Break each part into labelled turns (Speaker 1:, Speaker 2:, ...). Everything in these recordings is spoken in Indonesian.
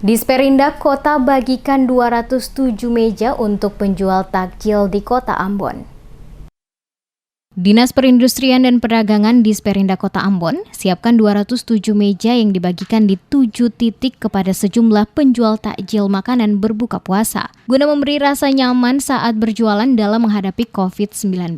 Speaker 1: Disperindak Kota bagikan 207 meja untuk penjual takjil di Kota Ambon. Dinas Perindustrian dan Perdagangan Disperindak Kota Ambon siapkan 207 meja yang dibagikan di 7 titik kepada sejumlah penjual takjil makanan berbuka puasa, guna memberi rasa nyaman saat berjualan dalam menghadapi COVID-19.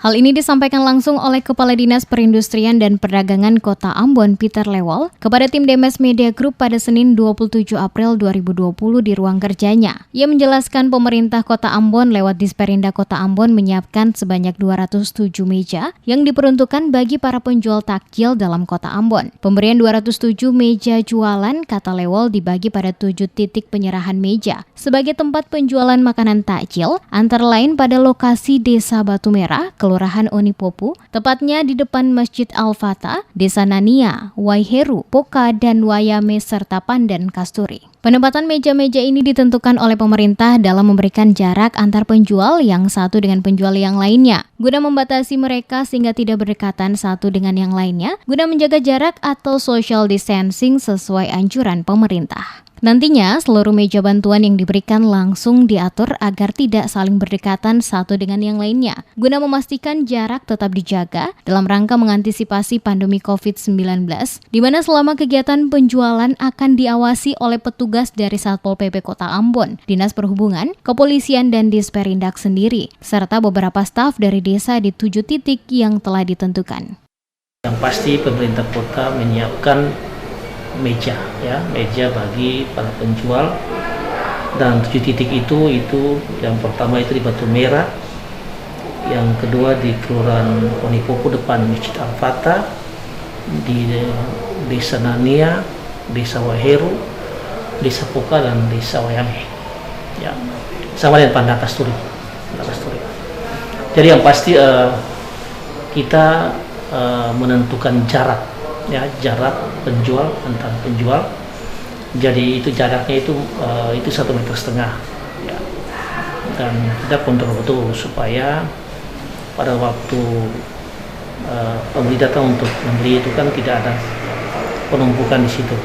Speaker 1: Hal ini disampaikan langsung oleh Kepala Dinas Perindustrian dan Perdagangan Kota Ambon, Peter Lewol, kepada tim Demes Media Group pada Senin 27 April 2020 di ruang kerjanya. Ia menjelaskan pemerintah Kota Ambon lewat Disperindak Kota Ambon menyiapkan sebanyak 207 meja yang diperuntukkan bagi para penjual takjil dalam Kota Ambon. Pemberian 207 meja jualan, kata Lewol, dibagi pada 7 titik penyerahan meja sebagai tempat penjualan makanan takjil, antara lain pada lokasi Desa Batu Merah, Kelurahan Onipopu, tepatnya di depan Masjid Al-Fatah, Desa Nania, Waiheru, Poka, dan Wayame, serta Pandan Kasturi. Penempatan meja-meja ini ditentukan oleh pemerintah dalam memberikan jarak antar penjual yang satu dengan penjual yang lainnya, guna membatasi mereka sehingga tidak berdekatan satu dengan yang lainnya, guna menjaga jarak atau social distancing sesuai anjuran pemerintah. Nantinya, seluruh meja bantuan yang diberikan langsung diatur agar tidak saling berdekatan satu dengan yang lainnya, guna memastikan jarak tetap dijaga dalam rangka mengantisipasi pandemi COVID-19, di mana selama kegiatan penjualan akan diawasi oleh petugas dari Satpol PP Kota Ambon, Dinas Perhubungan, Kepolisian, dan Disperindak sendiri, serta beberapa staf dari desa di 7 titik yang telah ditentukan.
Speaker 2: Yang pasti pemerintah kota menyiapkan meja bagi para penjual, dan 7 titik itu yang pertama itu di Batu Merah, yang kedua di Kelurahan Onipopu depan Masjid Al-Fatah, di Desa Nania, Desa Waiheru, Desa Poka, dan Desa Wayame, sama dengan Pandan Kasturi. Jadi yang pasti kita menentukan jarak penjual antar penjual. Jadi itu jaraknya itu 1,5 meter, dan kita kontrol betul supaya pada waktu pembeli datang untuk membeli itu kan tidak ada penumpukan di situ.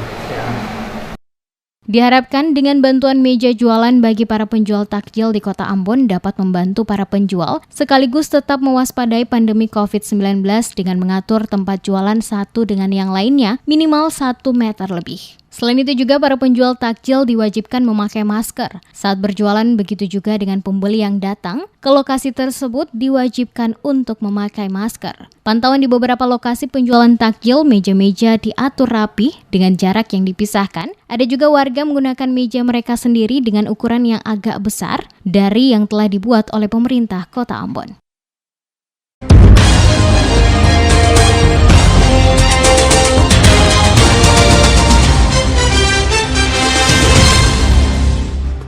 Speaker 1: Diharapkan dengan bantuan meja jualan bagi para penjual takjil di Kota Ambon dapat membantu para penjual sekaligus tetap mewaspadai pandemi COVID-19 dengan mengatur tempat jualan satu dengan yang lainnya minimal 1 meter lebih. Selain itu juga para penjual takjil diwajibkan memakai masker saat berjualan, begitu juga dengan pembeli yang datang ke lokasi tersebut diwajibkan untuk memakai masker. Pantauan di beberapa lokasi penjualan takjil, meja-meja diatur rapi dengan jarak yang dipisahkan. Ada juga warga menggunakan meja mereka sendiri dengan ukuran yang agak besar dari yang telah dibuat oleh pemerintah Kota Ambon.